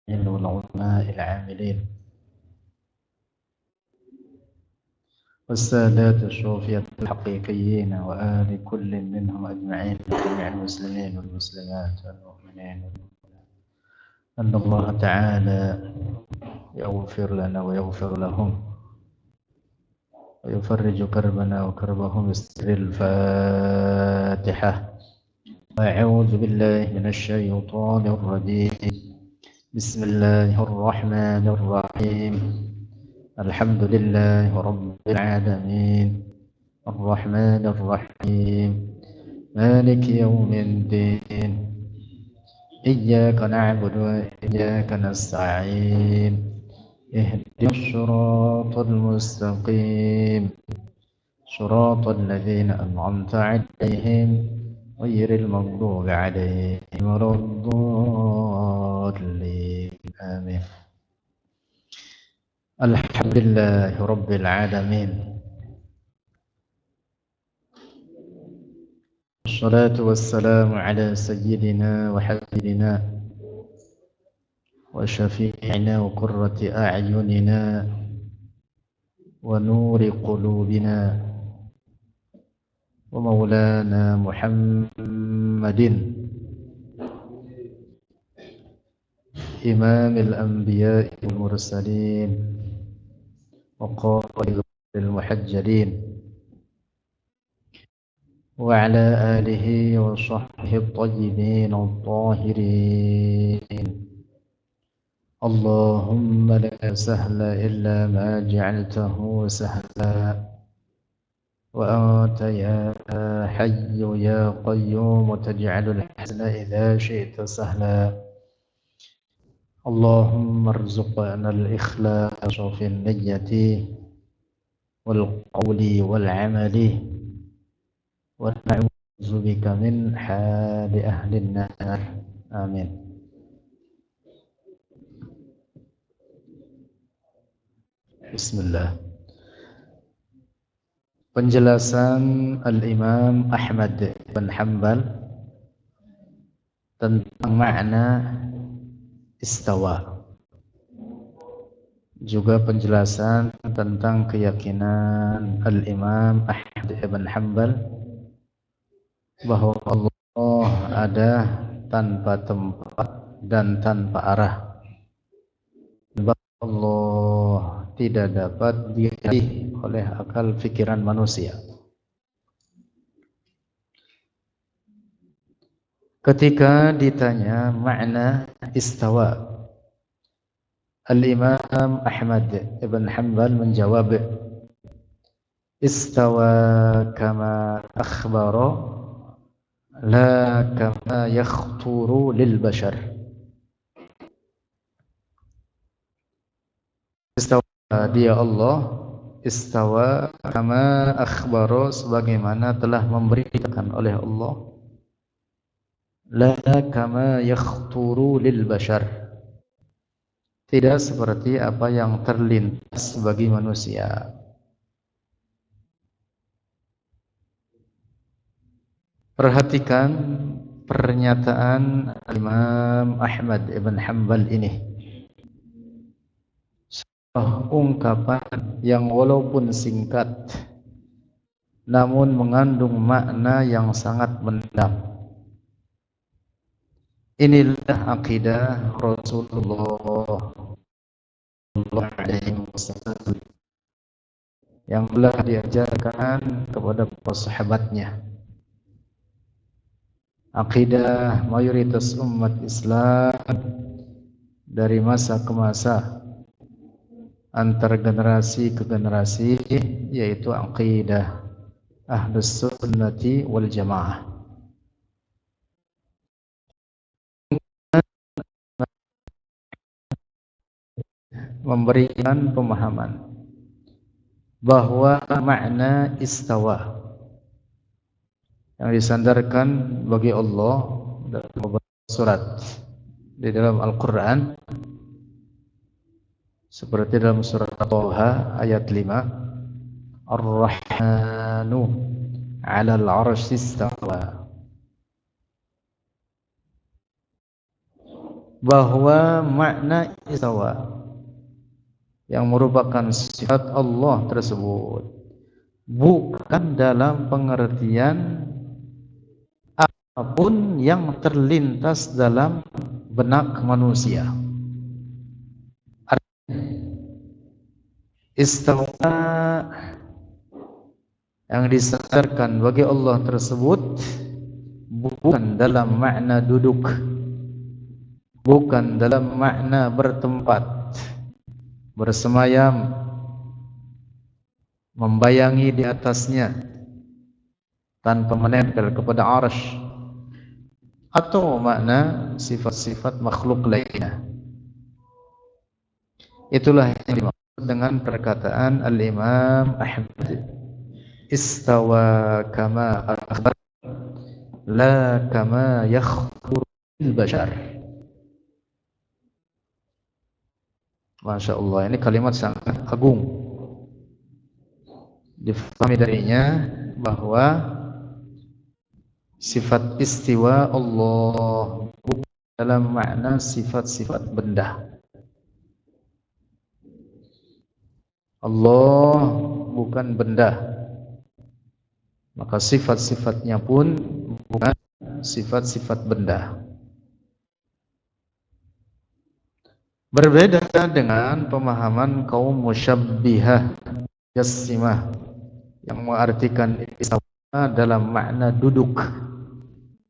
والعلماء العاملين والسادات الصوفية الحقيقيين وآل كل منهم أجمعين جميع المسلمين والمسلمات والمؤمنين أن الله تعالى يغفر لنا ويغفر لهم ويفرج كربنا وكربهم بسر الفاتحة. أعوذ بالله من الشيطان الرجيم. بسم الله الرحمن الرحيم. الحمد لله رب العالمين الرحمن الرحيم مالك يوم الدين إياك نعبد وإياك نستعين اهدنا الصراط المستقيم صراط الذين أنعمت عليهم غير المغضوب عليهم ولا الضالين آمين. الحمد لله رب العالمين والصلاة والسلام على سيدنا وحبيبنا وشفيعنا وقرة أعيننا ونور قلوبنا ومولانا محمد إمام الأنبياء والمرسلين وقائد المحجلين وعلى آله وصحبه الطيبين الطاهرين. اللهم لا سهل إلا ما جعلته سهلا وأنت يا حي يا قيوم تجعل الحزن إذا شئت سهلا اللهم ارزقنا الإخلاص في النية والقول والعمل ونعوذ بك من حال أهل النار آمين. Bismillah. Penjelasan Al-Imam Ahmad bin Hanbal tentang makna istawa. Juga penjelasan tentang keyakinan Al-Imam Ahmad bin Hanbal bahwa Allah ada tanpa tempat dan tanpa arah. Bahwa Allah tidak dapat diraih oleh akal fikiran manusia. Ketika ditanya makna istawa, Al-Imam Ahmad ibn Hanbal menjawab, istawa kama akhbara la kama yakhturu lil bashar. Istawa dia Allah, istawa kama akhbara sebagaimana telah memberitakan oleh Allah, la kama yakhturu lil bashar, tidak seperti apa yang terlintas bagi manusia. Perhatikan pernyataan Imam Ahmad ibn Hanbal ini. Sebuah ungkapan yang walaupun singkat namun mengandung makna yang sangat mendalam. Inilah akidah Rasulullah SAW yang telah diajarkan kepada para sahabatnya. Akidah mayoritas umat Islam dari masa ke masa, antar generasi ke generasi, yaitu akidah Ahlus Sunnati wal Jamaah. Memberikan pemahaman bahwa makna istawa yang disandarkan bagi Allah dalam beberapa surat di dalam Al-Quran, seperti dalam surat Thaha ayat 5, Ar-Rahmanu 'alal 'arsy istawa, bahwa makna istawa yang merupakan sifat Allah tersebut bukan dalam pengertian apapun yang terlintas dalam benak manusia. Istawa yang disandarkan bagi Allah tersebut bukan dalam makna duduk, bukan dalam makna bertempat, bersemayam, membayangi di atasnya tanpa menempel kepada arsy, atau makna sifat-sifat makhluk lainnya. Itulah yang dimaksud dengan perkataan Al-Imam Ahmad, istawa kama akhbar la kama yakhtur al-bashar. Masya Allah, ini kalimat sangat agung. Difahami darinya bahwa sifat istiwa Allah bukan dalam makna sifat-sifat benda. Allah bukan benda, maka sifat-sifatnya pun bukan sifat-sifat benda. Berbeda dengan pemahaman kaum musyabbihah jassimah yang mengartikan istawa dalam makna duduk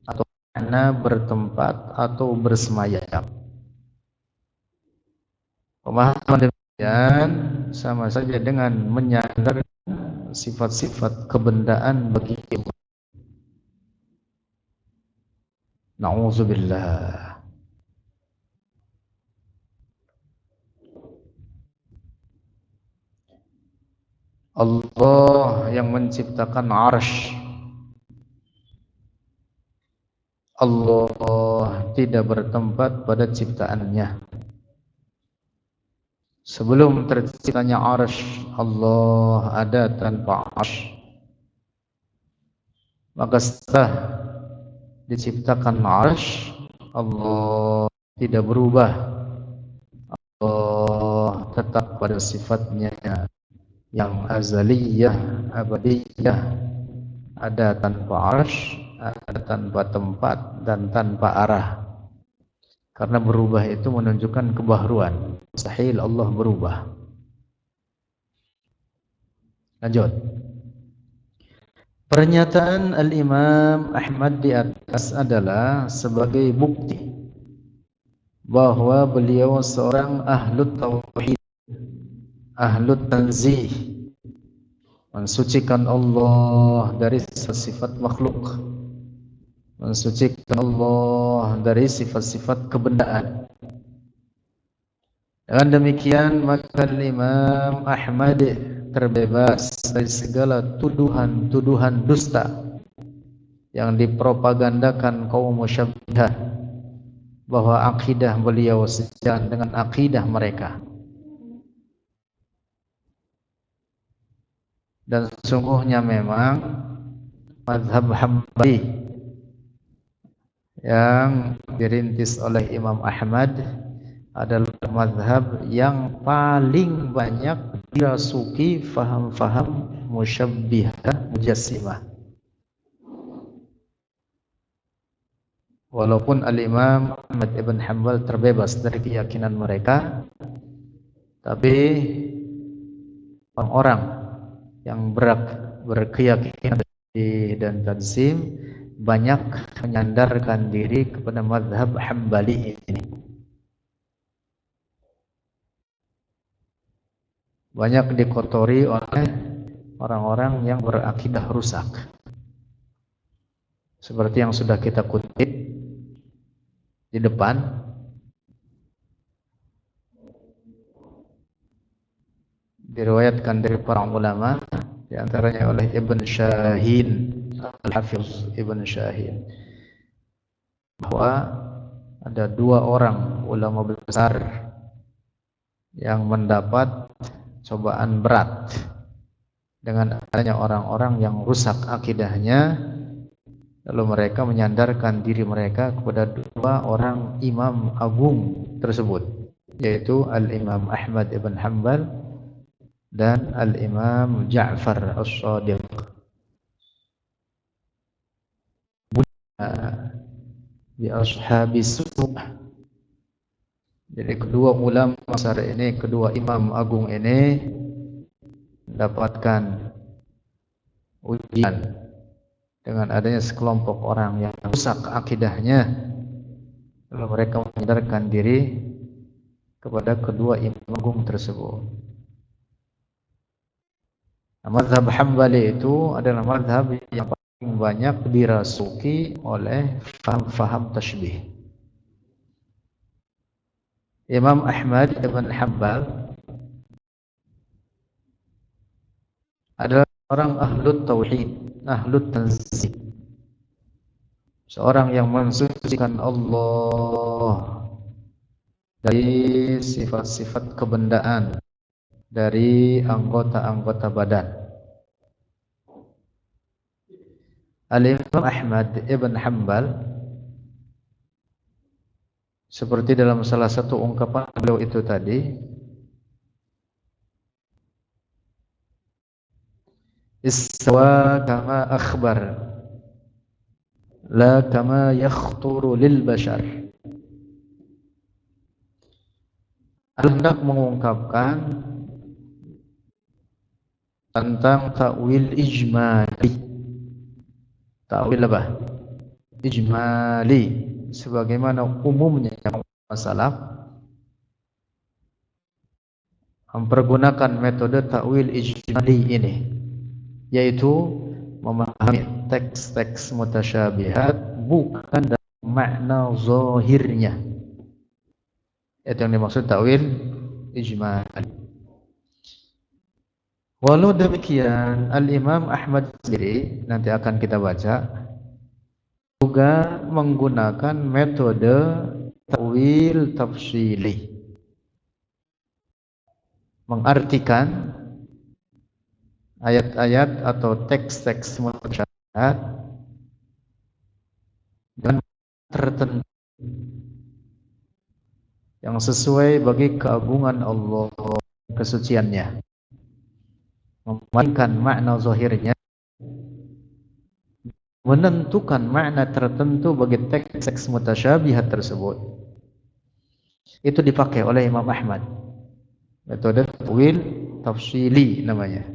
atau makna bertempat atau bersemayam. Pemahaman demikian sama saja dengan menyandarkan sifat-sifat kebendaan bagi Allah. Na'udzubillah. Allah yang menciptakan arsy. Allah tidak bertempat pada ciptaannya. Sebelum terciptanya arsy, Allah ada tanpa arsy. Maka setelah diciptakan arsy, Allah tidak berubah. Allah tetap pada sifatnya yang azaliyah, abadiyah, ada tanpa arsy, ada tanpa tempat dan tanpa arah. Karena berubah itu menunjukkan kebaharuan. Mustahil Allah berubah. Lanjut. Pernyataan Al-Imam Ahmad di atas adalah sebagai bukti bahwa beliau seorang ahlut tauhid, ahlut tanzih, mensucikan Allah dari sifat makhluk, mensucikan Allah dari sifat-sifat kebendaan. Dengan demikian maka Imam Ahmad terbebas dari segala tuduhan-tuduhan dusta yang dipropagandakan kaum musyabbihah, bahwa akidah beliau sejalan dengan akidah mereka. Dan sesungguhnya memang mazhab Hambali yang dirintis oleh Imam Ahmad adalah mazhab yang paling banyak dirasuki faham-faham musyabbihah mujassimah. Walaupun Al-Imam Ahmad ibn Hanbal terbebas dari keyakinan mereka, tapi orang-orang yang berkeyakinan dan tanzim banyak menyandarkan diri kepada mazhab Hambali ini. Banyak dikotori oleh orang-orang yang berakidah rusak. Seperti yang sudah kita kutip di depan, diriwayatkan dari para ulama, di antaranya oleh Ibn Shahin, Al-Hafiz Ibn Shahin, bahwa ada dua orang ulama besar yang mendapat cobaan berat dengan adanya orang-orang yang rusak akidahnya, lalu mereka menyandarkan diri mereka kepada dua orang imam agung tersebut, yaitu Al-Imam Ahmad ibn Hanbal dan Al-Imam Ja'far As-Shadiq. Bi ashabi su'. Jadi kedua ulama besar ini, kedua imam agung ini mendapatkan ujian dengan adanya sekelompok orang yang rusak akidahnya, lalu mereka menyandarkan diri kepada kedua imam agung tersebut. Nah, mazhab Hambali itu adalah mazhab yang paling banyak dirasuki oleh faham-faham tasybih. Imam Ahmad ibn Hanbal adalah orang ahlut tauhid, ahlut tanzih, seorang yang mensucikan Allah dari sifat-sifat kebendaan, dari anggota-anggota badan. Al-Imam Ahmad ibn Hanbal, seperti dalam salah satu ungkapan beliau itu tadi, istawa kama akhbar, la kama yakhturu lil bashar. Hendak mengungkapkan tentang ta'wil ijmali. Ta'wil apa? Ijmali, sebagaimana umumnya masalah mempergunakan metode ta'wil ijmali ini, yaitu memahami teks-teks mutasyabihat bukan dalam makna zahirnya. Itu yang dimaksud takwil ijmal. Walau demikian, Al-Imam Ahmad sendiri nanti akan kita baca juga menggunakan metode takwil tafsili, mengartikan ayat-ayat atau teks-teks mutasyabihat dengan tertentu yang sesuai bagi keagungan Allah, kesuciannya, memainkan makna zahirnya, menentukan makna tertentu bagi teks-teks mutasyabihat tersebut. Itu dipakai oleh Imam Ahmad, metode takwil tafsili namanya.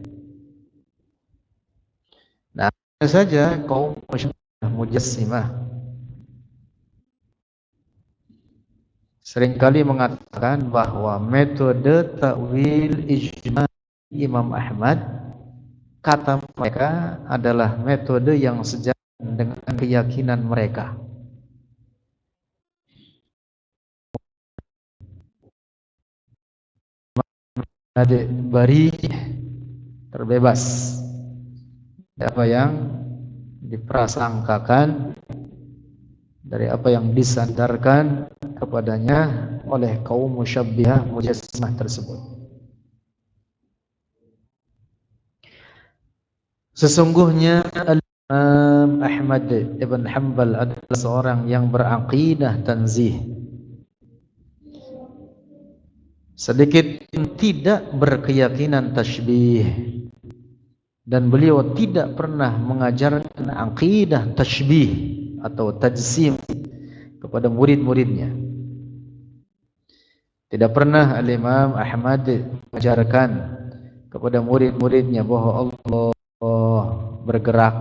Nah, saja kaum mujassimah seringkali mengatakan bahwa metode takwil ijmal Imam Ahmad, kata mereka, adalah metode yang sejalan dengan keyakinan mereka. Ada bari, terbebas dari apa yang diprasangkakan, dari apa yang disandarkan kepadanya oleh kaum musyabbihah mujassimah tersebut. Sesungguhnya Imam Ahmad ibn Hanbal adalah seorang yang beraqidah tanzih, sedikit tidak berkeyakinan tasybih, dan beliau tidak pernah mengajarkan aqidah tasybih atau tajsim kepada murid-muridnya. Tidak pernah Al-Imam Ahmad mengajarkan kepada murid-muridnya bahwa Allah bergerak,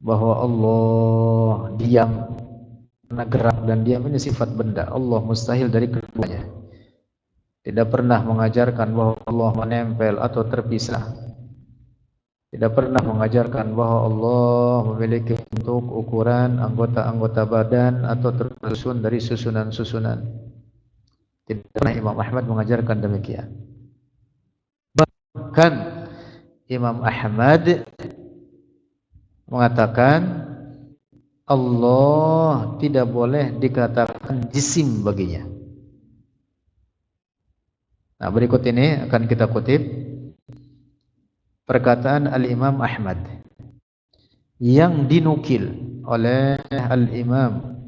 bahwa Allah diam. Karena gerak dan diam ini sifat benda, Allah mustahil dari keduanya. Tidak pernah mengajarkan bahwa Allah menempel atau terpisah. Tidak pernah mengajarkan bahwa Allah memiliki bentuk, ukuran, anggota-anggota badan atau tersusun dari susunan-susunan. Tidak pernah Imam Ahmad mengajarkan demikian. Bahkan Imam Ahmad mengatakan Allah tidak boleh dikatakan jisim baginya. Nah, berikut ini akan kita kutip perkataan Al-Imam Ahmad yang dinukil oleh Al-Imam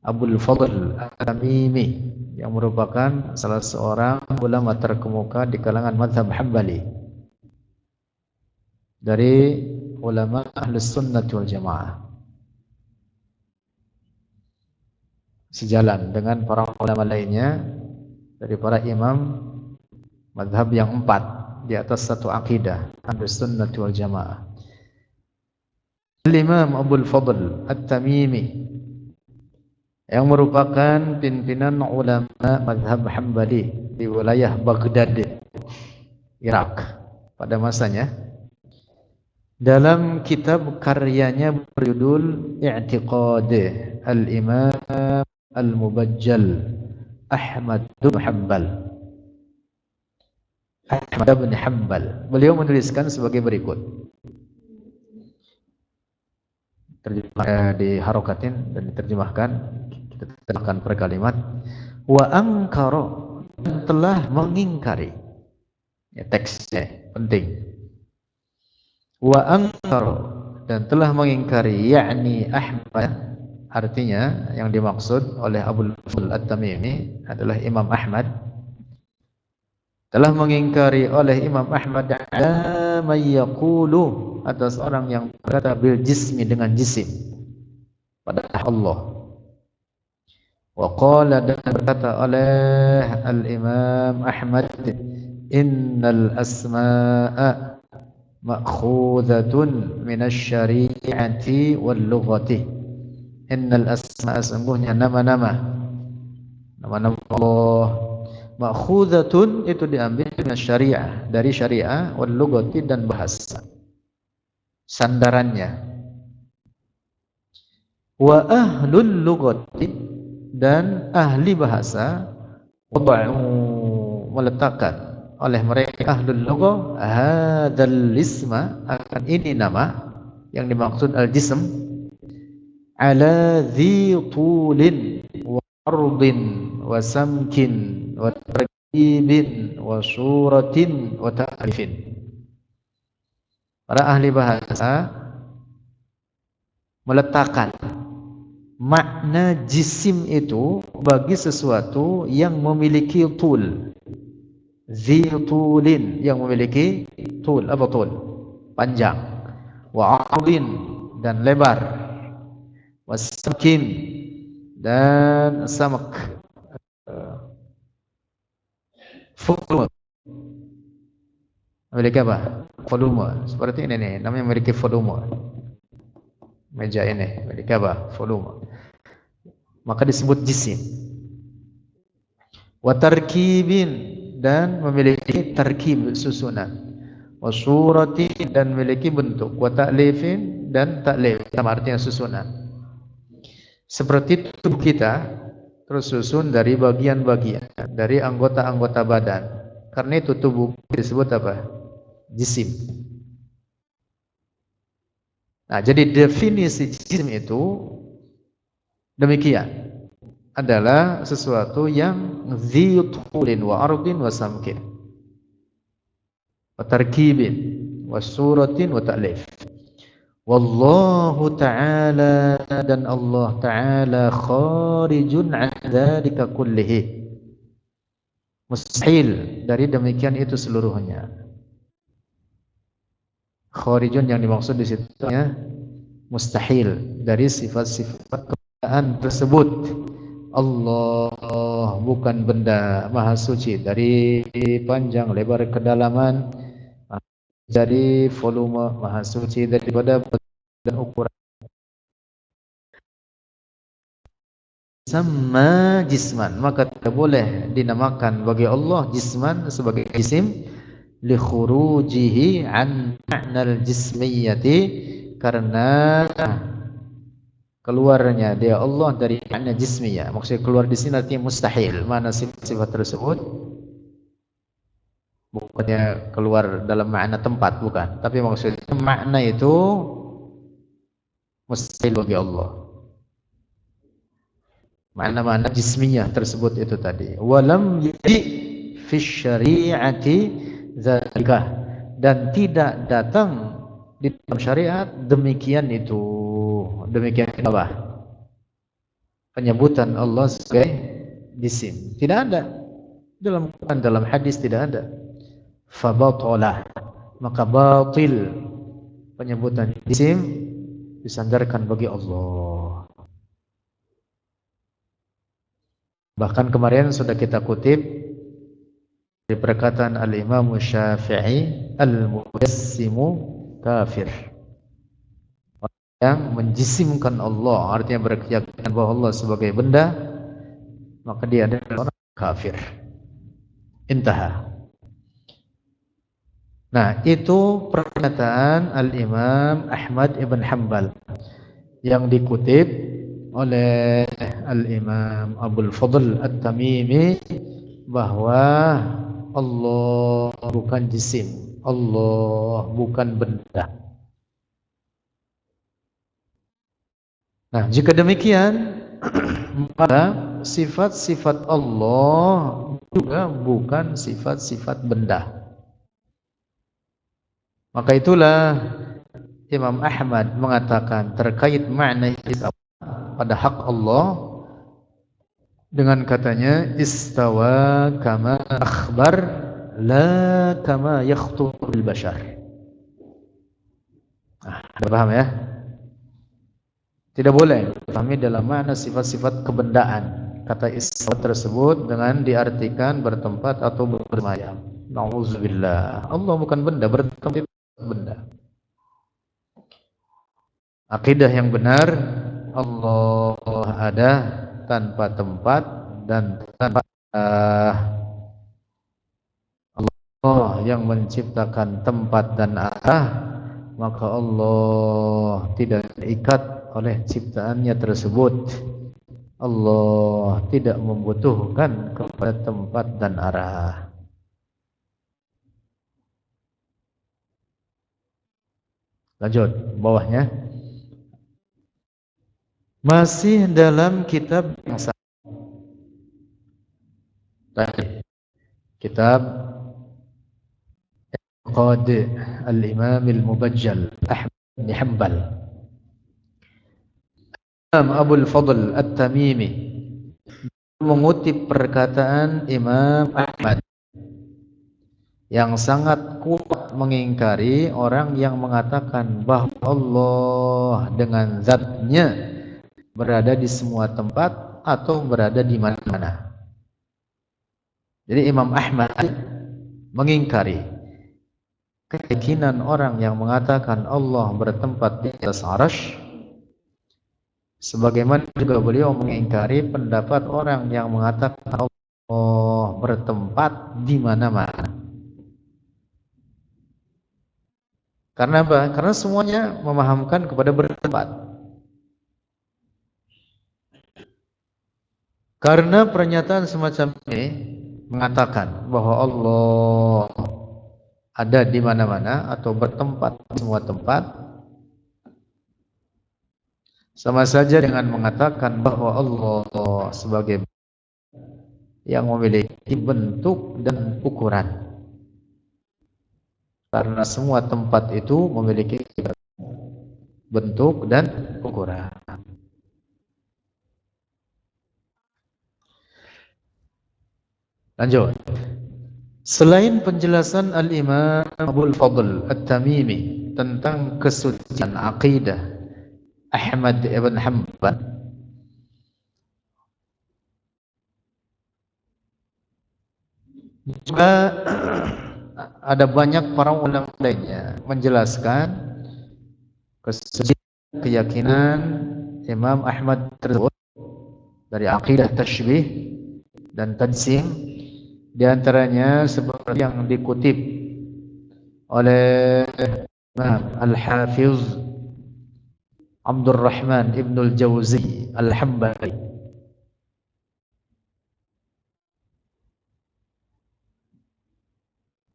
Abul Fadl At-Tamimi, yang merupakan salah seorang ulama terkemuka di kalangan mazhab Hambali, dari ulama Ahlus Sunnah wal Jamaah, sejalan dengan para ulama lainnya dari para imam mazhab yang 4 di atas satu akidah, Ahlus Sunnah wal Jamaah. Al-Imam Abul Fadl At-Tamimi, yang merupakan pimpinan ulama mazhab Hambali di wilayah Baghdad, Irak pada masanya, dalam kitab karyanya berjudul I'tiqad Al-Imam Al-Mubajjal Ahmad bin Hanbal, beliau menuliskan sebagai berikut. Terjemah di harokatin dan diterjemahkan, kita terjemahkan per kalimat. Wa angkara, telah mengingkari. Ya, teksnya penting. Wa angkara, dan telah mengingkari, yakni Ahmad, artinya yang dimaksud oleh Abul Fadl At-Tamimi adalah Imam Ahmad, telah mengingkari oleh Imam Ahmad ala man yaqulu, atas orang yang berkata bil jismi, dengan jisim pada Allah. Wa qala, dan berkata oleh Al-Imam Ahmad, innal asma'a ma'khudhatun minasy syari'ati wal lughati. Innal asma'a, sungguhnya nama-nama Allah, ma'khudhatun, itu diambil dari syariah, dari syariah, wal lughati, dan bahasa, sandarannya. Wa ahlul lughati, dan ahli bahasa, wada'u, meletakkan oleh mereka ahlul lughah hadzal isma, akan ini nama yang dimaksud al-jism, ala dhi tulin wa ardin wa samkin wa tarkibin wa suratin wa ta'rifin. Para ahli bahasa meletakkan makna jisim itu bagi sesuatu yang memiliki tul, zitulin, yang memiliki tul, apa tul? Panjang. Wa ardin, dan lebar. Wasamkin, dan samak, volume. Memiliki apa? Volume. Seperti ini nih, namanya memiliki volume. Meja ini memiliki apa? Volume. Maka disebut jisim. Wa tarkibin, dan memiliki tarkib, susunan. Wa suratin, dan memiliki bentuk. Wa ta'lifin, dan ta'lif, sama artinya susunan. Seperti tubuh kita tersusun dari bagian-bagian, dari anggota-anggota badan. Karena itu tubuh disebut apa? Jisim. Nah, jadi definisi jisim itu demikian, adalah sesuatu yang dzitulin wa ardin wa samkin wa tarkibin wa suratin wa ta'lif. Wallahu ta'ala, dan Allah ta'ala kharijun an dzalika kullihi, mustahil dari demikian itu seluruhnya. Kharijun yang dimaksud di situ ya, mustahil dari sifat-sifat keberadaan tersebut. Allah bukan benda, maha suci dari panjang, lebar, kedalaman, dari volume, maha suci daripada dan ukuran. Sama jisman, maka tidak boleh dinamakan bagi Allah jisman sebagai jisim, li khurujihi an ma'nal jismiyati, karena keluarnya dia Allah dari makna jismiyah. Maksudnya keluar di sini artinya mustahil. Mana sifat-sifat tersebut bukannya keluar dalam makna tempat, bukan, tapi maksudnya makna itu mustahil bagi Allah. Makna-makna jismiyah tersebut itu tadi. Walam yadi fi syari'ati dzalika, dan tidak datang di dalam syariat demikian itu. Demikian apa? Penyebutan Allah sebagai jisim. Tidak ada dalam Quran, dalam hadis tidak ada. Fabatalah, maka batil penyebutan jisim disandarkan bagi Allah. Bahkan kemarin sudah kita kutip dari perkataan Al-Imam Syafi'i, al-mujassimu kafir. Yang menjisimkan Allah, artinya berkeyakinan bahwa Allah sebagai benda, maka dia adalah orang kafir. Intaha. Nah, itu pernyataan Al-Imam Ahmad ibn Hanbal yang dikutip oleh Al-Imam Abul Fadl At-Tamimi, bahwa Allah bukan jisim, Allah bukan benda. Nah, jika demikian, maka sifat-sifat Allah juga bukan sifat-sifat benda. Maka itulah Imam Ahmad mengatakan terkait makna pada hak Allah dengan katanya istawa kama akhbar la kama yakhtur bil bashar. Paham ya? Tidak boleh dipahami dalam makna sifat-sifat kebendaan kata istawa tersebut dengan diartikan bertempat atau bersemayam. Nauzubillah. Allah bukan benda, bertempat benda. Akidah yang benar, Allah ada tanpa tempat dan tanpa Allah yang menciptakan tempat dan arah, maka Allah tidak terikat oleh ciptaannya tersebut. Allah tidak membutuhkan kepada tempat dan arah. Lanjut, bawahnya. Masih dalam kitab yang sama. Kitab Qadi Al-Imam Al-Mubajjal Ahmad bin Hanbal. Imam Abul Fadl At-Tamimi mengutip perkataan Imam Ahmad yang sangat kuat mengingkari orang yang mengatakan bahwa Allah dengan zatnya berada di semua tempat atau berada di mana-mana. Jadi Imam Ahmad mengingkari keyakinan orang yang mengatakan Allah bertempat di atas arsy, sebagaimana juga beliau mengingkari pendapat orang yang mengatakan Allah bertempat di mana-mana. Karena apa? Karena semuanya memahamkan kepada bertempat. Karena pernyataan semacam ini mengatakan bahwa Allah ada di mana-mana atau bertempat di semua tempat, sama saja dengan mengatakan bahwa Allah sebagai yang memiliki bentuk dan ukuran. Karena semua tempat itu memiliki bentuk dan ukuran. Lanjut. Selain penjelasan Al-Imam Abul Fadl At-Tamimi tentang kesucian akidah Ahmad ibn Hanbal, juga ada banyak para ulama lainnya menjelaskan kesucian keyakinan Imam Ahmad tersebut dari akidah tasybih dan tajsim, di antaranya seperti yang dikutip oleh Imam Al-Hafiz Abdurrahman Ibnul Jauzi Al-Hambali.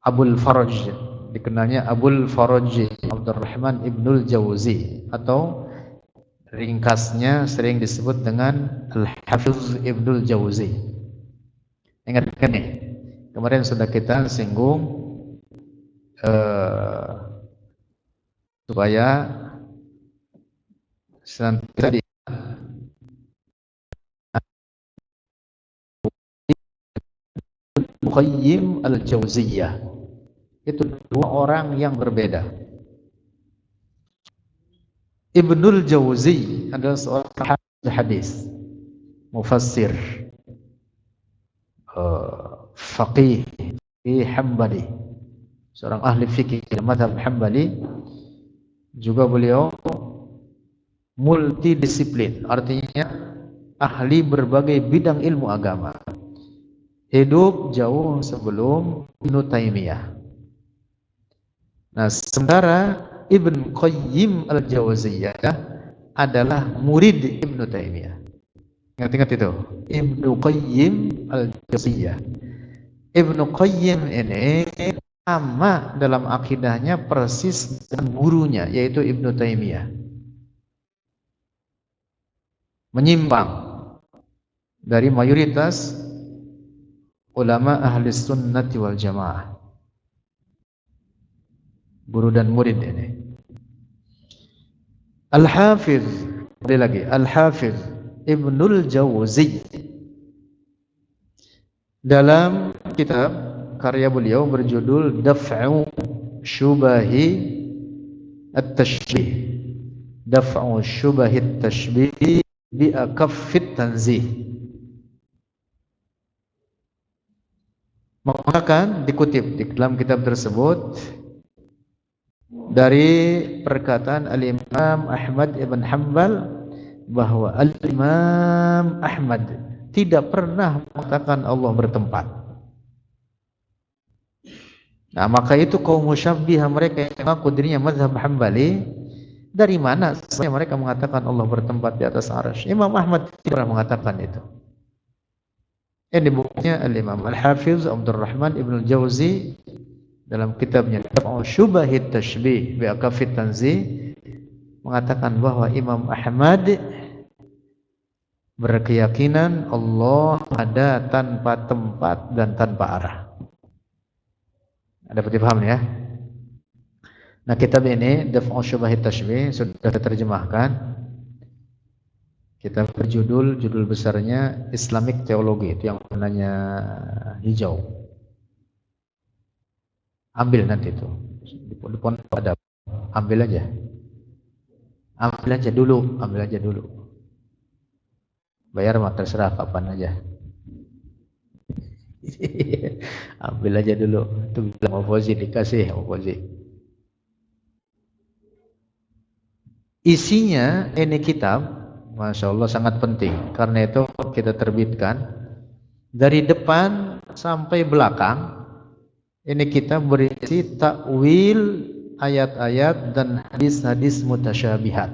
Abul Faraj, dikenalnya Abul Faraj Abdurrahman Ibnul Jauzi, atau ringkasnya sering disebut dengan Al-Hafiz Ibnul Jauzi. Ingat nih, kemarin sudah kita singgung supaya senantiasa Qayyim Al-Jauziyah. Itu dua orang yang berbeda. Ibnul Jauzi adalah seorang hadis, mufassir, faqih Hambali, seorang ahli fikih mazhab Hambali. Juga beliau multidisiplin, artinya ahli berbagai bidang ilmu agama. Hidup jauh sebelum Ibnu Taimiyah. Nah, sementara Ibn Qayyim Al-Jauziyah adalah murid Ibnu Taimiyah. Ingat-ingat itu, Ibnu Qayyim Al-Jauziyah. Ibnu Qayyim ini sama dalam akidahnya persis dengan gurunya, yaitu Ibnu Taimiyah. Menyimpang dari mayoritas ulama ahli sunnati wal jamaah. Guru dan murid ini. Al-Hafiz, lagi Al-Hafiz Ibnul Jauzi dalam kitab karya beliau berjudul Daf'u Syubahi At-Tashbih, Daf'u Syubahi At-Tashbih bi Akaffit Tanzih, mengatakan, dikutip di dalam kitab tersebut dari perkataan Al-Imam Ahmad ibn Hanbal bahwa Al-Imam Ahmad tidak pernah mengatakan Allah bertempat. Nah, maka itu kaum musyabbihah mereka yang mengaku dirinya mazhab Hambali, dari mana sebenarnya mereka mengatakan Allah bertempat di atas arsy? Imam Ahmad tidak pernah mengatakan itu. Ini bukunya Al-Imam Al-Hafiz Abdurrahman Ibn Al-Jauzi dalam kitabnya Daf'u Syubahit Tashbih bi Akafit Tanzih mengatakan bahwa Imam Ahmad berkeyakinan Allah ada tanpa tempat dan tanpa arah. Ada paham ya? Nah, kitab ini Daf'u Syubahit Tashbih sudah diterjemahkan. Kitab berjudul, judul besarnya Islamic Theology, itu yang warnanya hijau. Ambil nanti itu di pondok ada, ambil aja dulu, bayar mah terserah kapan aja. Ambil aja dulu, itu bilang mau Fauzi, dikasih mau Fauzi. Isinya ini kitab, Masya Allah sangat penting, karena itu kita terbitkan dari depan sampai belakang. Ini kitab berisi takwil ayat-ayat dan hadis-hadis mutasyabihat,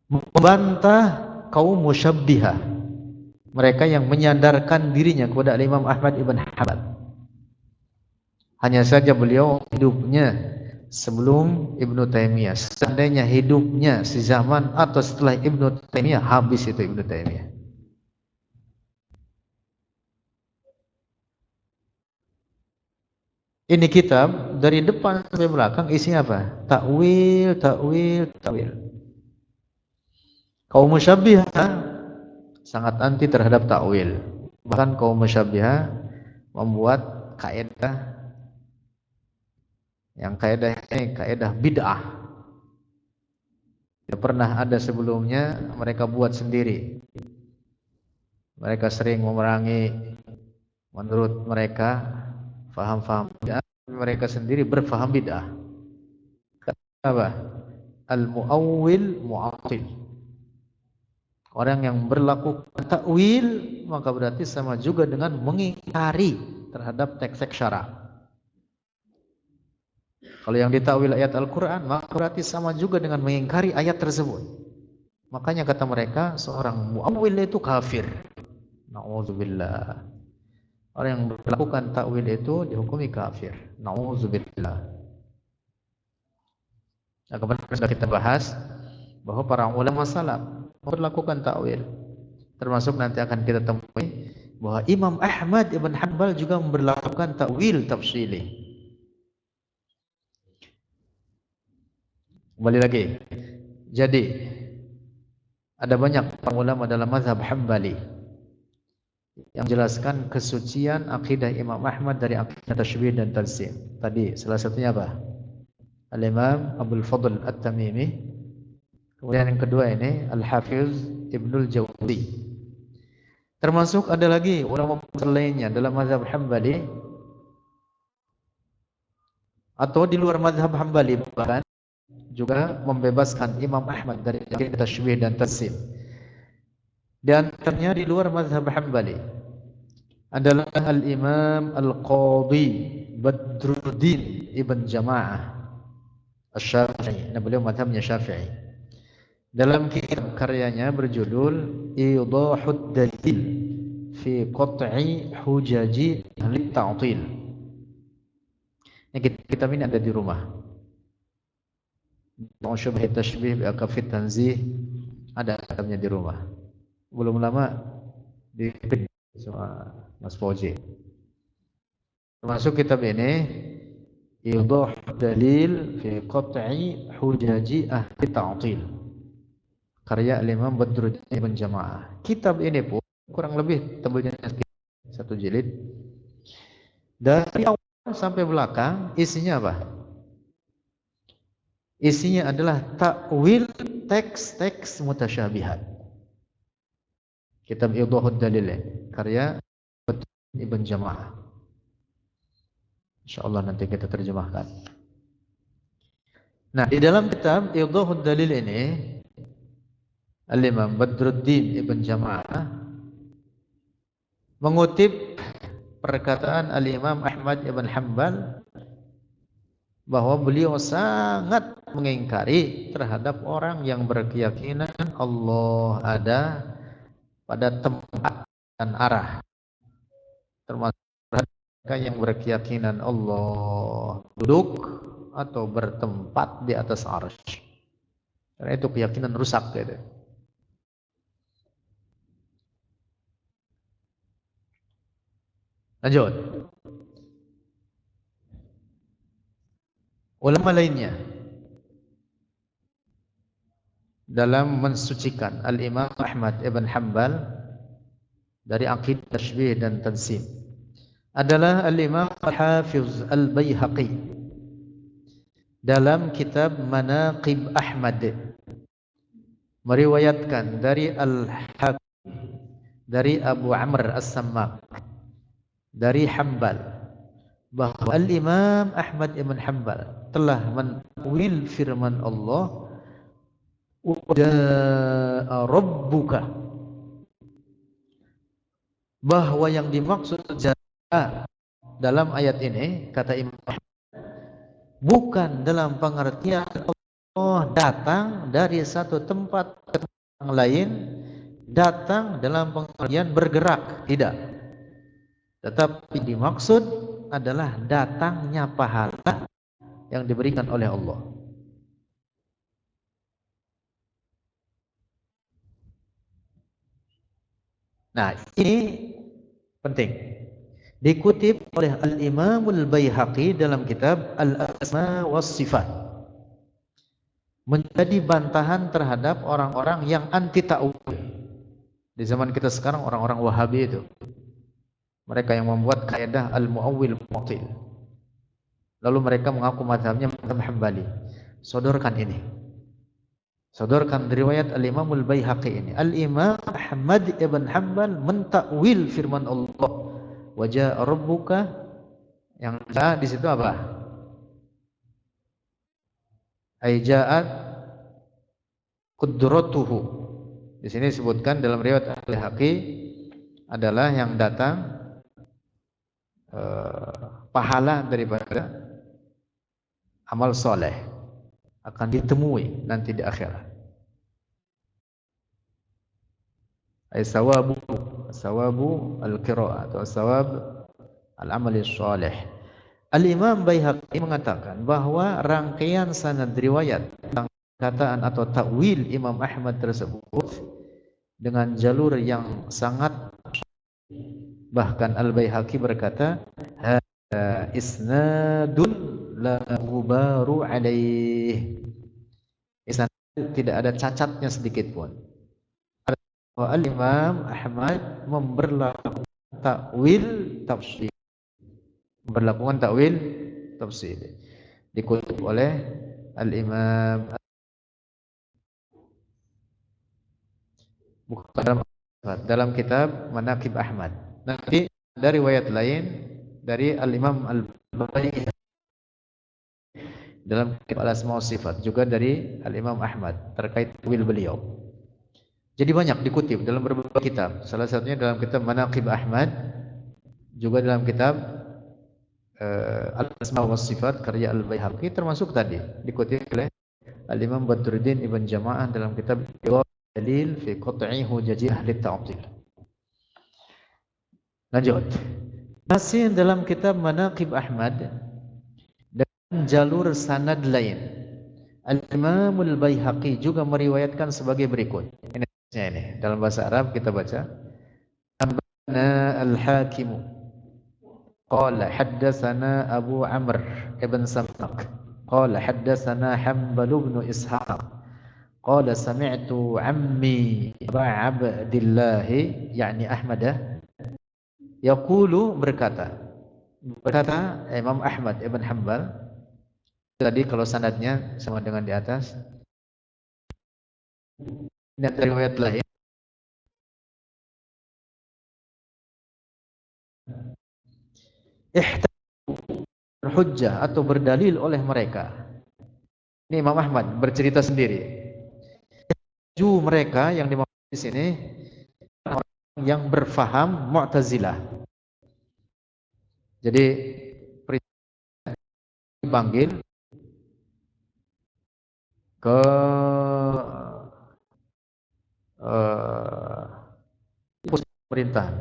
membantah kaum musyabbihah, mereka yang menyandarkan dirinya kepada Imam Ahmad ibn Hanbal. Hanya saja beliau hidupnya sebelum Ibnu Taimiyah. Seandainya hidupnya sezaman atau setelah Ibnu Taimiyah, habis itu Ibnu Taimiyah. Ini kitab dari depan sampai belakang isinya apa? Takwil, takwil, takwil. Kaum musyabbihah sangat anti terhadap takwil. Bahkan kaum musyabbihah membuat kaidah yang kaidah ini kaidah bid'ah. Tidak pernah ada sebelumnya, mereka buat sendiri. Mereka sering memerangi menurut mereka faham-faham bid'ah, mereka sendiri berfaham bid'ah. Apa? Al-mu'awwil mu'attil. Orang yang berlaku takwil maka berarti sama juga dengan mengingkari terhadap teks-teks syara'. Kalau yang ditakwil ayat Al-Quran maka berarti sama juga dengan mengingkari ayat tersebut. Makanya kata mereka seorang mu'awwil itu kafir. Na'udzubillah. Orang yang melakukan takwil itu dihukumi kafir. Na'udzubillah. Nah, kemarin sudah kita bahas bahwa para ulama salaf melakukan takwil. Termasuk nanti akan kita temui bahwa Imam Ahmad ibn Hanbal juga memberlakukan takwil tafsili. Kembali lagi. Jadi ada banyak para ulama dalam mazhab Hambali yang jelaskan kesucian akidah Imam Ahmad dari akidah tasybih dan tanzih. Tadi salah satunya apa? Al-Imam Abdul Fadl At-Tamimi. Kemudian yang kedua ini Al-Hafiz Ibnul Jauzi. Termasuk ada lagi ulama lainnya dalam mazhab Hambali atau di luar mazhab Hambali bahkan juga membebaskan Imam Ahmad dari akidah tasybih dan tanzih. Di antaranya di luar mazhab Hambali adalah Al-Imam Al-Qadhi Badruddin Ibn Jama'ah Asy-Syafi'i. Nah, beliau mazhabnya Syafi'i. Dalam kitab karyanya berjudul Idahud Dalil fi Qat'i Hujaji Ahli Ta'til. Kitab ini ada di rumah. Syubhat Tashbih bi Akafit Tanzih ada kitabnya di rumah. Belum lama di sama Mas Fauzi. Termasuk kitab ini Idah Dalil fi Qat'i Hujaji Ahli Ta'til, karya Imam Badruddin Ibn Jama'ah. Kitab ini pun kurang lebih tebalnya 1 jilid. Dari awal sampai belakang isinya apa? Isinya adalah takwil teks-teks mutasyabihat. Kitab Idahud Dalil karya Ibn Jama'ah. InsyaAllah nanti kita terjemahkan. Nah, di dalam kitab Idahud Dalil ini Al-Imam Badruddin Ibn Jama'ah mengutip perkataan Al-Imam Ahmad ibn Hanbal bahwa beliau sangat mengingkari terhadap orang yang berkeyakinan Allah ada pada tempat dan arah, termasuk mereka yang berkeyakinan Allah duduk atau bertempat di atas arsy. Karena itu keyakinan rusak gitu. Lanjut. Ulama lainnya dalam mensucikan Al-Imam Ahmad ibn Hanbal dari aqidah tashbih dan tansim adalah Al-Imam Al-Hafiz Al-Baihaqi dalam kitab Manaqib Ahmad meriwayatkan dari Al-Hafiz dari Abu Amr As-Sammak dari Hanbal bahwa Al-Imam Ahmad ibn Hanbal telah mentawil firman Allah Waja'a Rabbuka, bahwa yang dimaksud ja'a dalam ayat ini kata Imam Ahmad bukan dalam pengertian Allah datang dari satu tempat ke tempat yang lain, datang dalam pengertian bergerak, tidak. Tetapi dimaksud adalah datangnya pahala yang diberikan oleh Allah. Nah, ini penting. Dikutip oleh Al-Imam Al-Baihaqi dalam kitab Al-Asma was Sifat. Menjadi bantahan terhadap orang-orang yang anti ta'wil. Di zaman kita sekarang orang-orang Wahabi itu. Mereka yang membuat kaidah Al-Mu'awwil Mu'til. Lalu mereka mengaku mazhabnya mazhab Hambali. Sodorkan ini. Sodorkan riwayat Al-Imam Al-Baihaqi ini. Al-Imam Ahmad ibn Hanbal mentakwil firman Allah. Waja'a Rabbuka, yang ja'a di situ apa? Ai ja'at qudratuhu. Di sini disebutkan dalam riwayat Al-Baihaqi adalah yang datang pahala daripada amal soleh akan ditemui nanti di akhirat. Ay sawabu al-qiraah atau sawab al-amal salih. Al-Imam Baihaqi mengatakan bahwa rangkaian sanad riwayat tentang perkataan atau takwil Imam Ahmad tersebut dengan jalur yang sangat, bahkan Al-Baihaqi berkata hadza isnadun la ghubaru alaih. Isnad tidak ada cacatnya sedikit pun. Al-Imam Ahmad memberlakukan takwil tafsir. Memberlakukan takwil tafsir. Dikutip oleh Al-Imam bukan dalam kitab Manaqib Ahmad. Nanti dari riwayat lain dari Al-Imam Al-Baihaqi dalam kitab Al-Asma wa Sifat, juga dari Al-Imam Ahmad terkait takwil beliau. Jadi banyak dikutip dalam beberapa kitab. Salah satunya dalam kitab Manaqib Ahmad, juga dalam kitab Al-Asma wa Sifat karya Al-Baihaqi, termasuk tadi dikutip oleh Al-Imam Badruddin Ibn Jama'ah dalam kitab Dalil fi Qat'i Hujaji Ahli Ta'til. Lanjut. Masih dalam kitab Manaqib Ahmad dengan jalur sanad lain, Al-Imam Al-Baihaqi juga meriwayatkan sebagai berikut. Ini dalam bahasa Arab kita baca. Ambana Al-Hakim qala haddatsana Abu Amr ibn Sammak qala haddatsana Hanbal ibn Ishaq qala sami'tu ammi Aba Abdillah yakni Ahmad yaqulu berkata Imam Ahmad ibn Hanbal tadi, kalau sanadnya sama dengan di atas. Dan riwayat lain berhujjah atau berdalil oleh mereka. Ini Imam Ahmad bercerita sendiri. Mereka yang dimaksud di sini orang yang berfaham Mu'tazilah. Jadi dipanggil ke uh, pemerintahan.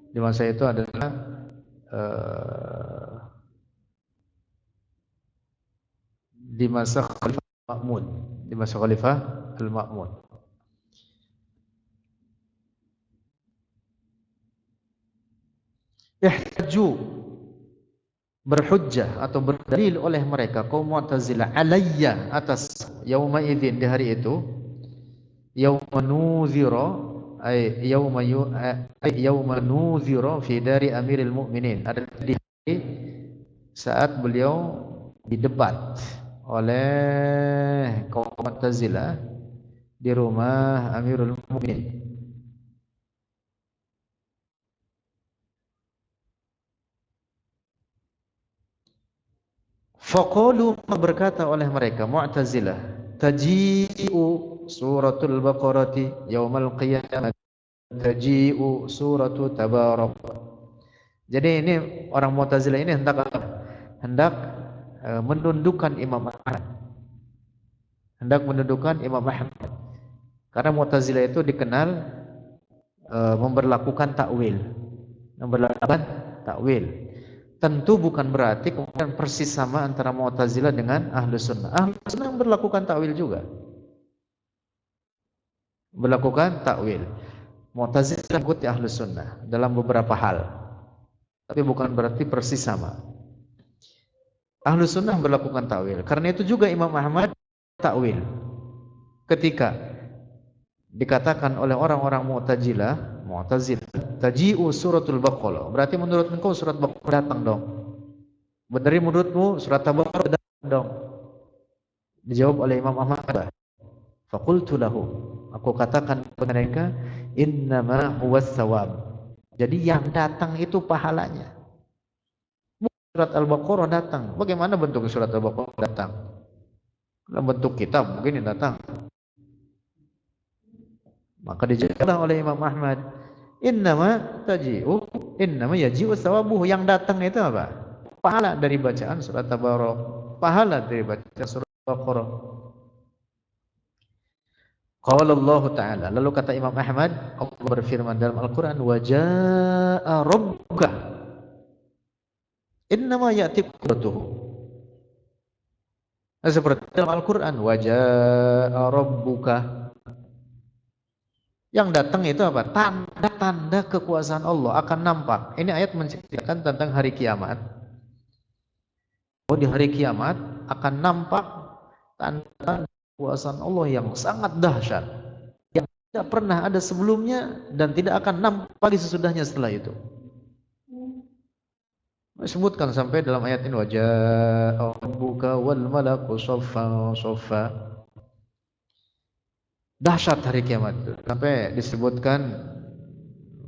Di masa itu adalah di masa Khalifah Ma'mun, di masa Khalifah Al-Ma'mun. Ihtaju, berhujjah atau berdalil oleh mereka kaum Mu'tazilah alayya, atas yauma idzin, di hari itu, yauma nuzira ay yauma nuzira fi dari Amiril Mukminin, ada di hari saat beliau didebat oleh kaum Mu'tazilah di rumah Amirul Mukminin. Faqalu, berkata oleh mereka Mu'tazilah, taji'u suratul Baqarati yaumal qiyamah, taji'u suratu Tabarak. Jadi ini orang Mu'tazilah ini hendak menundukkan Imam Ahmad. Hendak menundukkan Imam Ahmad. Karena Mu'tazilah itu dikenal memberlakukan takwil. Memberlakukan takwil. Tentu bukan berarti kemudian persis sama antara Mu'tazilah dengan Ahlus Sunnah. Ahlus Sunnah berlakukan takwil juga. Berlakukan takwil. Mu'tazilah ikuti Ahlus Sunnah dalam beberapa hal. Tapi bukan berarti persis sama. Ahlus Sunnah berlakukan takwil. Karena itu juga Imam Ahmad takwil. Ketika dikatakan oleh orang-orang Mu'tazilah, taji'u suratul Baqarah, berarti menurut engkau surat Baqarah datang dong. Benar menurutmu surat Baqarah datang dong. Dijawab oleh Imam Ahmad, faqultu lahu, aku katakan kepada mereka, innama huwas sawab. Jadi yang datang itu pahalanya. Surat Al-Baqarah datang. Bagaimana bentuk surat Al-Baqarah datang? Dalam bentuk kitab mungkin datang. Maka dijawablah oleh Imam Ahmad, innama yaji'u sawabuhu, yang datang itu apa? Pahala dari bacaan surat Tabarak, pahala dari bacaan surat Al-Baqarah. Qala Allah Ta'ala, lalu kata Imam Ahmad, Allah berfirman dalam Al-Quran, wa jaa'a rabbuka innama ya'ti qudratuhu. Seperti dalam Al-Quran, wa jaa'a rabbuka, yang datang itu apa? Tanda-tanda kekuasaan Allah akan nampak. Ini ayat menceritakan tentang hari kiamat. Oh, di hari kiamat akan nampak tanda kekuasaan Allah yang sangat dahsyat, yang tidak pernah ada sebelumnya dan tidak akan nampak sesudahnya setelah itu. Disebutkan sampai dalam ayat ini, wajah rabbuka wal malaku saffan saffa. Dahsyat hari kiamat itu. Sampai disebutkan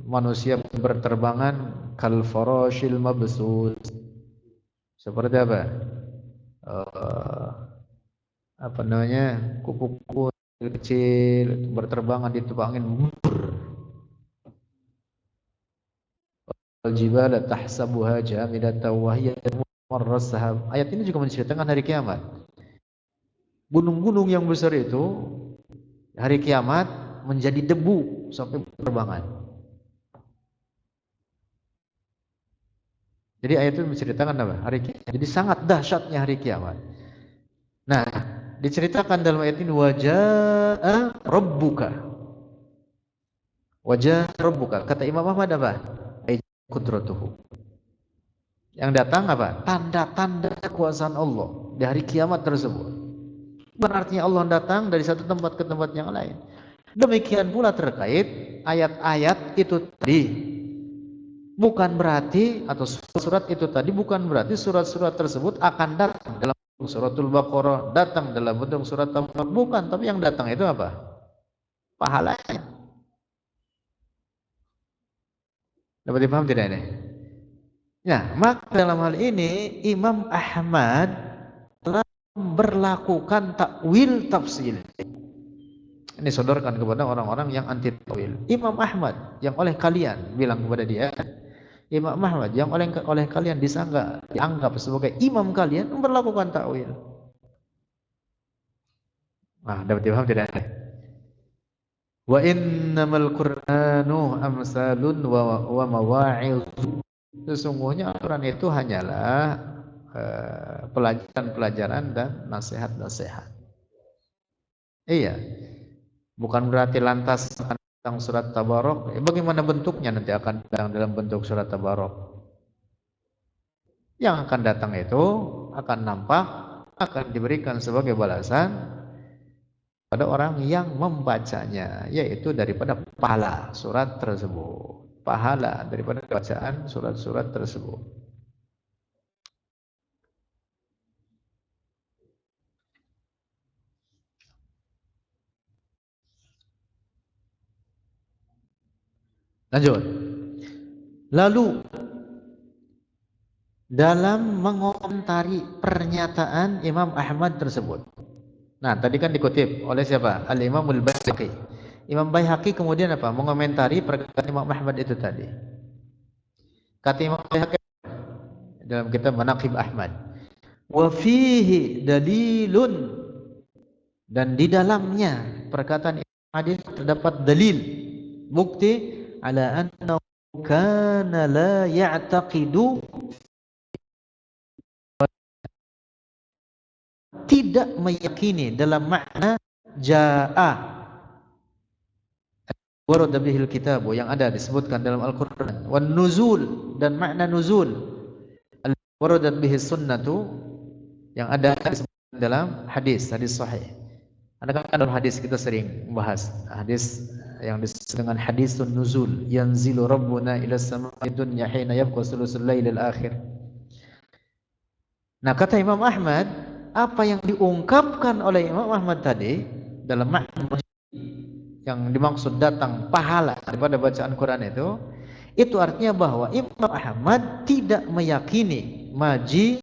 manusia berterbangan kal farashil mabsus. Seperti apa? Apa namanya? Kupu-kupu kecil berterbangan di tubuh angin. Al-jibala tahsabuha jamidatan wa hiya marras sahab. Ayat ini juga menceritakan hari kiamat. Gunung-gunung yang besar itu hari kiamat menjadi debu sampai berterbangan. Jadi ayat itu menceritakan apa? Hari kiamat. Jadi sangat dahsyatnya hari kiamat. Nah, diceritakan dalam ayat ini wajah rabbuka. Wajah rabbuka. Kata Imam Ahmad apa? Qudratuhu. Yang datang apa? Tanda-tanda kekuasaan Allah di hari kiamat tersebut. Berarti Allah datang dari satu tempat ke tempat yang lain. Demikian pula terkait ayat-ayat itu tadi. Bukan berarti, atau surat itu tadi bukan berarti surat-surat tersebut akan datang dalam suratul Baqarah, datang dalam bentuk surat Tabarak. Bukan, tapi yang datang itu apa? Pahalanya. Dapat dipaham tidak ini? Ya, maka dalam hal ini Imam Ahmad telah berlakukan takwil tafsil. Ini sodorkan kepada orang-orang yang anti takwil. Imam Ahmad yang oleh kalian bilang kepada dia, Imam Ahmad yang oleh kalian dianggap sebagai imam kalian memperlakukan takwil. Nah, dapat dipaham tidak? Wa innamal Qur'anu amsalun wa mawa'idh. Sesungguhnya Al-Quran itu hanyalah pelajaran-pelajaran dan nasihat-nasihat. Iya, bukan berarti lantas tentang surat Tabarok. Bagaimana bentuknya nanti akan datang dalam bentuk surat Tabarok. Yang akan datang itu akan nampak, akan diberikan sebagai balasan pada orang yang membacanya, yaitu daripada pahala surat tersebut. Pahala daripada bacaan surat-surat tersebut. Lanjut. Lalu dalam mengomentari pernyataan Imam Ahmad tersebut. Nah, tadi kan dikutip oleh siapa? Al-Imamul Baihaqi. Imam Baihaqi kemudian apa? Mengomentari perkataan Imam Ahmad itu tadi. Kata Imam Baihaqi dalam kitab Manaqib Ahmad, wa fihi dalilun, dan di dalamnya perkataan hadis terdapat dalil, bukti ala annahu kana la ya'taqidu, tidak meyakini dalam makna jaa warada bihil kitabu yang ada disebutkan dalam Al-Qur'an, wan nuzul, dan makna nuzul waradat bihis sunnatu yang ada disebutkan dalam hadis sahih. Ada kan dalam hadis kita sering membahas hadis yang disebut dengan hadisun nuzul, yanzilu rabbuna ila samai dunya hina yabqa sulusul lailil akhir. Nah, kata Imam Ahmad, apa yang diungkapkan oleh Imam Ahmad tadi dalam makna yang dimaksud datang pahala daripada bacaan Quran itu artinya bahwa Imam Ahmad tidak meyakini maji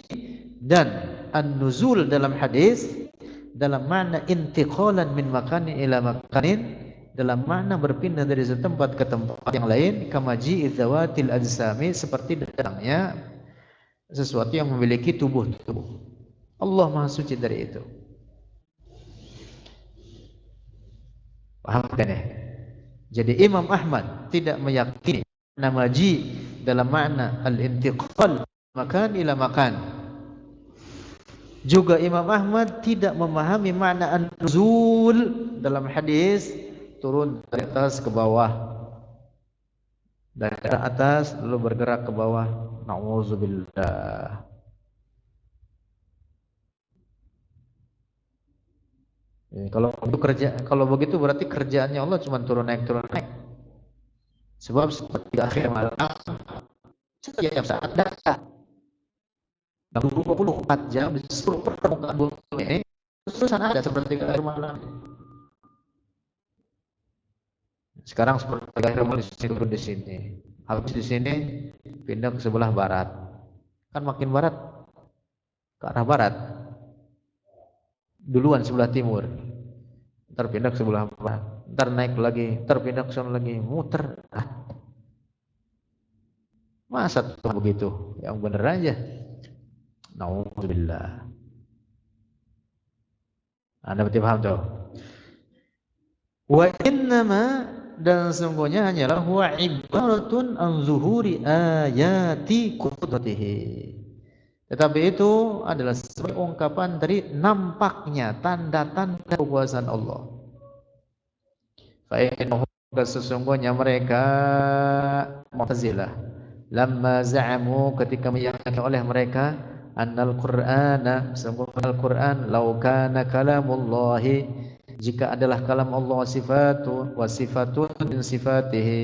dan an-nuzul dalam hadis dalam makna intiqalan min makanin ila makanin, dalam makna berpindah dari satu tempat ke tempat yang lain, kamaji idzawatil ajsami, seperti datangnya sesuatu yang memiliki tubuh. Allah Maha Suci dari itu. Paham kan ya? Jadi Imam Ahmad tidak meyakini namaji dalam makna al-intiqal makan ila makan. Juga Imam Ahmad tidak memahami makna an-nuzul dalam hadis turun dari atas ke bawah, dari atas lalu bergerak ke bawah. Nauzubillah. Kalau begitu berarti kerjaannya Allah cuma turun naik. Sebab seperti akhir malam setiap saat datang 24 jam di seluruh permukaan bumi ini terusan ada seperti akhir malam. Sekarang seperti akhir malam turun di sini, habis di sini pindah ke sebelah barat, kan makin barat ke arah barat, duluan sebelah timur, ntar pindah ke sebelah barat, ntar naik lagi, ntar pindah ke sana lagi, muter. Masa tuh begitu? Yang bener aja. Nauzubillah. Anda berarti paham tuh? Wa innama, dan sesungguhnya hanyalah huwa ibaratun an zuhuri ayati qudratihi. Tetapi itu adalah sebagai ungkapan dari nampaknya tanda-tanda kekuasaan Allah. Fa innahu, sesungguhnya mereka Mu'tazilah, lamma za'amu, ketika meyakini oleh mereka, annal Qur'ana, sesungguhnya Al-Quran, law kana kalamullahi, jika adalah kalam Allah, wa sifatun min sifatihi,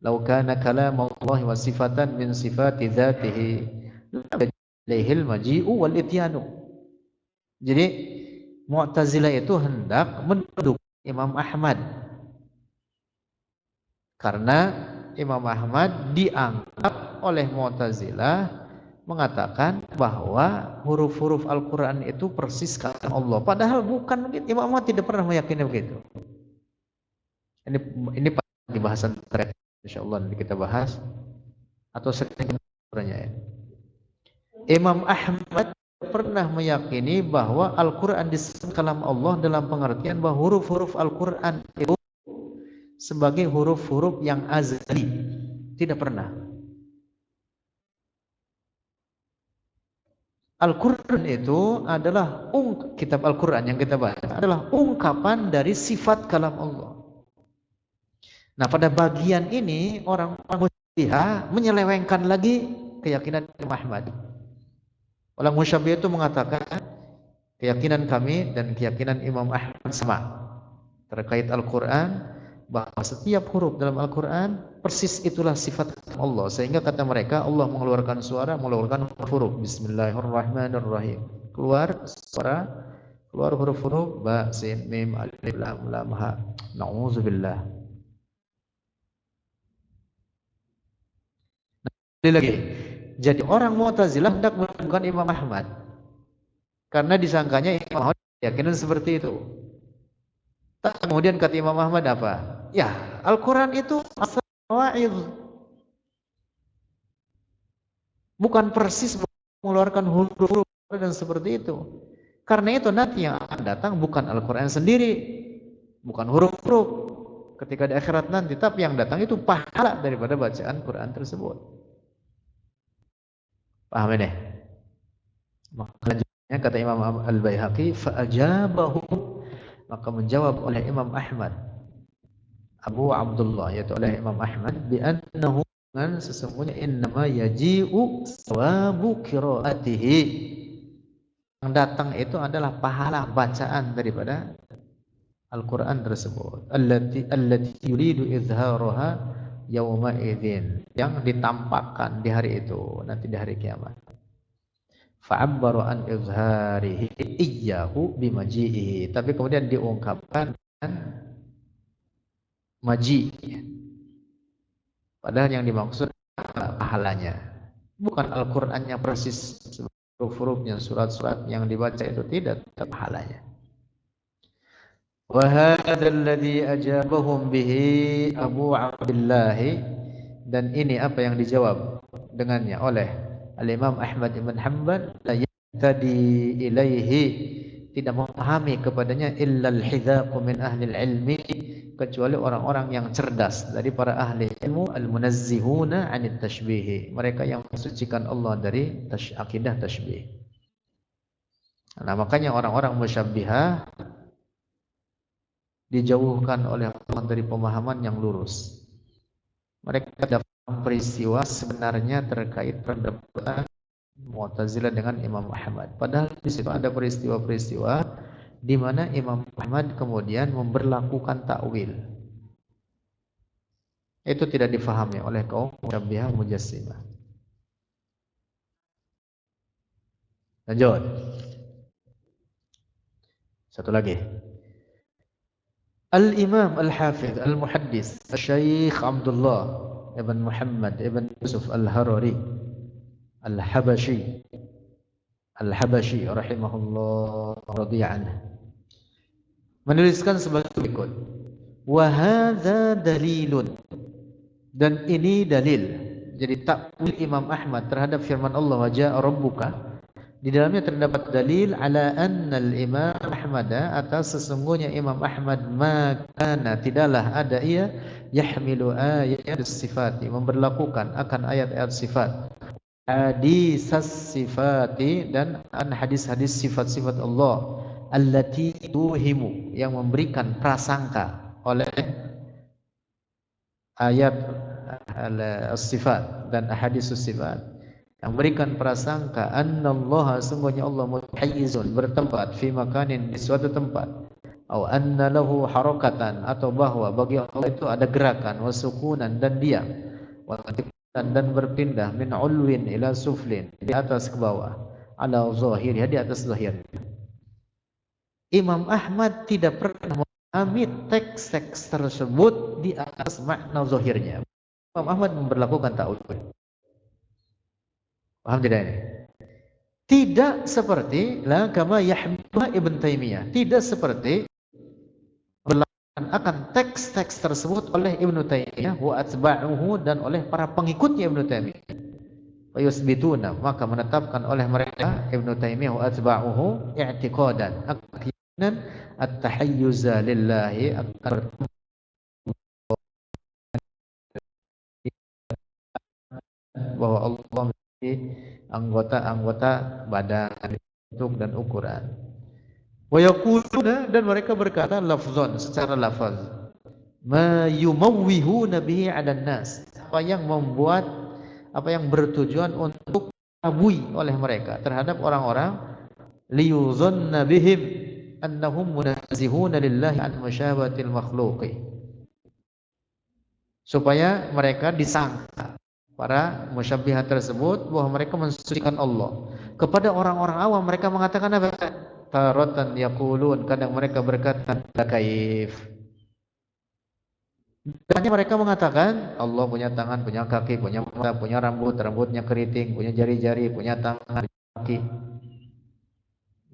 law kana kalamullahi wa sifatan min sifati dzatihi, laihil maji'u wal ityanu. Jadi Mu'tazilah itu hendak mendukung Imam Ahmad, karena Imam Ahmad dianggap oleh Mu'tazilah mengatakan bahwa huruf-huruf Al-Quran itu persis kata Allah. Padahal bukan begitu. Imam Ahmad tidak pernah meyakini begitu. Ini bahasan terakhir, insyaallah nanti kita bahas atau sering ya. Imam Ahmad pernah meyakini bahwa Al-Quran disebut kalam Allah dalam pengertian bahwa huruf-huruf Al-Quran itu sebagai huruf-huruf yang azali. Tidak pernah. Al-Quran itu adalah kitab Al-Quran yang kita baca adalah ungkapan dari sifat kalam Allah. Nah, pada bagian ini orang-orang Musyabbihah menyelewengkan lagi keyakinan Imam Ahmad. Orang Musyabbihah itu mengatakan keyakinan kami dan keyakinan Imam Ahmad sama terkait Al-Quran, bahwa setiap huruf dalam Al-Quran persis itulah sifat Allah, sehingga kata mereka Allah mengeluarkan suara, mengeluarkan huruf Bismillahirrahmanirrahim, keluar suara, keluar huruf-huruf ba, sin, mim, alif, lam, ha. Na'udzubillah. Lagi, jadi orang Mu'tazilah hendak melakukan Imam Ahmad karena disangkanya Imam Ahmad yakinan seperti itu. Kemudian kata Imam Ahmad apa? Ya, Al-Quran itu asal wa'id, bukan persis mengeluarkan huruf-huruf dan seperti itu. Karena itu nanti yang akan datang bukan Al-Quran sendiri, bukan huruf-huruf ketika di akhirat nanti, tapi yang datang itu pahala daripada bacaan Quran tersebut. Paham ini? Makanya kata Imam Al-Baihaqi, fa'ajabahu, maka menjawab oleh Imam Ahmad, Abu Abdullah, yaitu oleh Imam Ahmad, bi'annahu, dengan sesungguhnya innama yaji'u sawabu qiraatihi, yang datang itu adalah pahala bacaan daripada Al-Quran tersebut, allati yuridu izharaha yauma idzin, yang ditampakkan di hari itu, nanti di hari kiamat. Fa'abbaru an izharihi iyyahu bimaji'ihi, tapi kemudian diungkapkan dengan maji, padahal yang dimaksud pahalanya bukan Al-Qur'annya persis huruf-hurufnya, surat-surat yang dibaca itu tidak, pahalanya. Wa hadzal ladzi ajabahum bihi Abu Abdullah, dan ini apa yang dijawab dengannya oleh Al-Imam Ahmad ibn Hanbal, la yatadi ilaihi, tidak memahami kepadanya illal hidhaqu min ahli ilmi, kecuali orang-orang yang cerdas dari para ahli ilmu, al-munazzihuna 'anit tashbih, mereka yang mensucikan Allah dari akidah tashbih. Nah, makanya orang-orang musyabbihah dijauhkan oleh Allah dari pemahaman yang lurus. Mereka dapat peristiwa sebenarnya terkait perdebatan Mu'tazilah dengan Imam Ahmad. Padahal di situ ada peristiwa-peristiwa di mana Imam Ahmad kemudian memberlakukan takwil. Itu tidak difahami oleh kaum Musyabbihah Mujassimah. Lanjut. Satu lagi. Al-Imam Al-Hafidh Al-Muhaddis Al-Syaikh Abdullah ibn Muhammad ibn Yusuf Al-Harari Al-Habashi rahimahullah radhiyallahu anhu menuliskan sebagai berikut: wa hadza dalilun, dan ini dalil. Jadi takwil Imam Ahmad terhadap firman Allah wa jaa rabbuka, di dalamnya terdapat dalil ala anna al-Imam Ahmad, atas sesungguhnya Imam Ahmad, maka tidaklah ada ia yahmilu ayat sifati, memberlakukan akan ayat-ayat sifat, hadisas sifati, dan hadis-hadis sifat-sifat Allah, allati tuhimu, yang memberikan prasangka oleh ayat as-sifat dan hadis sifat, yang berikan prasangka annallaha, sungguhnya Allah mutayyizun, bertempat, fi makanin, di suatu tempat, atau anna lahu harakatan, atau bahwa bagi Allah itu ada gerakan, wa sukunan, dan diam, wa dan berpindah, min ulwin ila suflin, di atas ke bawah, ala zahir, di atas zahir. Imam Ahmad tidak pernah memahami teks-teks tersebut di atas makna zahirnya. Imam Ahmad memberlakukan ta'wil. Paham tidak ini? Tidak seperti la kama yahmiluha Ibn Taimiyah, tidak seperti akan teks-teks tersebut oleh Ibnu Taimiyah wa atba'uhu dan oleh para pengikutnya Ibnu Taimiyah. Wa yusbituna, maka menetapkan oleh mereka Ibnu Taimiyah wa atba'uhu i'tiqadan, keyakinan at-tahayyuza lillahi, akan bahwa Allah memiliki anggota-anggota badan, bentuk dan ukuran. Wa yaquluna, dan mereka berkata lafzan, secara lafaz, ma yumawwihuna bihi 'alan nas, apa yang membuat, apa yang bertujuan untuk abui oleh mereka terhadap orang-orang, liyuzanna bihim annahum munazzihuna lillahi an musyabahatil makhluqi, supaya mereka disangka, para musyabbihat tersebut, bahwa mereka mensucikan Allah. Kepada orang-orang awam mereka mengatakan apa? Taratan yaqulun, kadang mereka berkata la kaif. Hanya mereka mengatakan Allah punya tangan, punya kaki, punya mata, punya rambut, rambutnya keriting, punya jari-jari, punya tangan, kaki.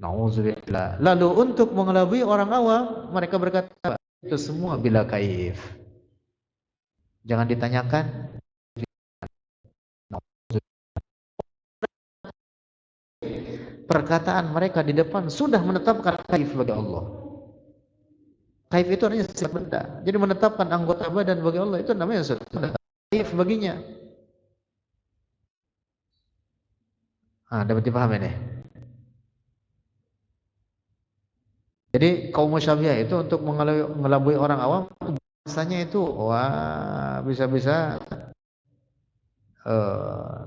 Nauzubillah. Lalu untuk mengelabui orang awam mereka berkata itu semua bila kaif. Jangan ditanyakan. Perkataan mereka di depan sudah menetapkan kaif bagi Allah. Kaif itu artinya sifat benda. Jadi menetapkan anggota badan bagi Allah itu namanya sudah kaif baginya. Dapat dipahami nih. Jadi kaum musyabbihah itu untuk mengelabui orang awam, bahasanya itu wah bisa-bisa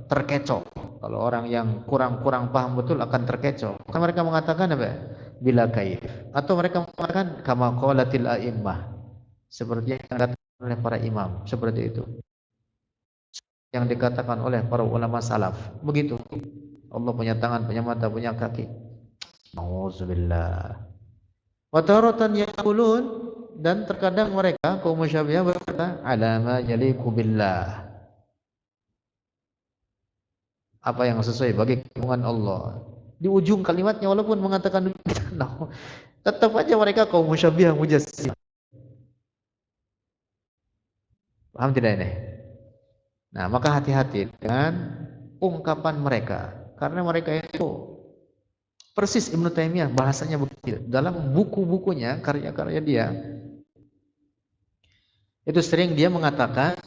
terkecoh. Kalau orang yang kurang paham betul akan terkecoh. Maka mereka mengatakan apa? Bila kaif. Atau mereka mengatakan kama qalatil a'immah, seperti yang dikatakan oleh para imam, seperti itu. Yang dikatakan oleh para ulama salaf. Begitu. Allah punya tangan, punya mata, punya kaki. Nauzubillah. Wa taratan yaqulun, dan terkadang mereka kaum musyabbihah berkata ala ma yaliqu billah, apa yang sesuai bagi keagungan Allah. Di ujung kalimatnya walaupun mengatakan demikian, tetap aja mereka kaum musyabbihah mujassimah. Paham tidak ini? Nah, maka hati-hati dengan ungkapan mereka, karena mereka itu persis Ibnu Taimiyah bahasanya begitu. Dalam buku-bukunya, karya-karya dia, itu sering dia mengatakan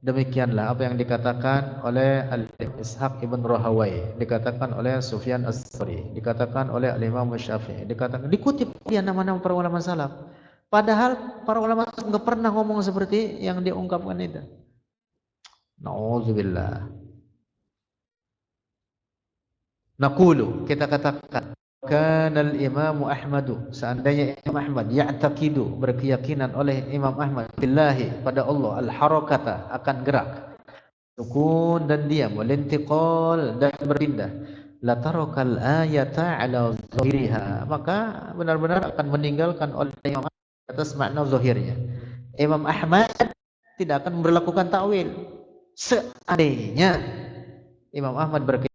demikianlah apa yang dikatakan oleh Al-Ishaq Ibn Rahawai, dikatakan oleh Sufyan As-Tsuri, dikatakan oleh Al-Imam Syafi'i, dikatakan, dikutip dia nama-nama para ulama salaf. Padahal para ulama salaf enggak pernah ngomong seperti yang dia ungkapkan itu. Nauzubillah. Naqulu, kita katakan, kana al-Imam Ahmad, seandainya Imam Ahmad ya'taqidu, berkeyakinan oleh Imam Ahmad billahi, pada Allah, al-harakata, akan gerak, sukun dan diam, walintiqal, dan berpindah, la tarakal ayata ala zahiriha, maka benar-benar akan meninggalkan oleh Imam Ahmad atas makna zahirnya. Imam Ahmad tidak akan memberlakukan takwil. Seandainya Imam Ahmad berkeyakinan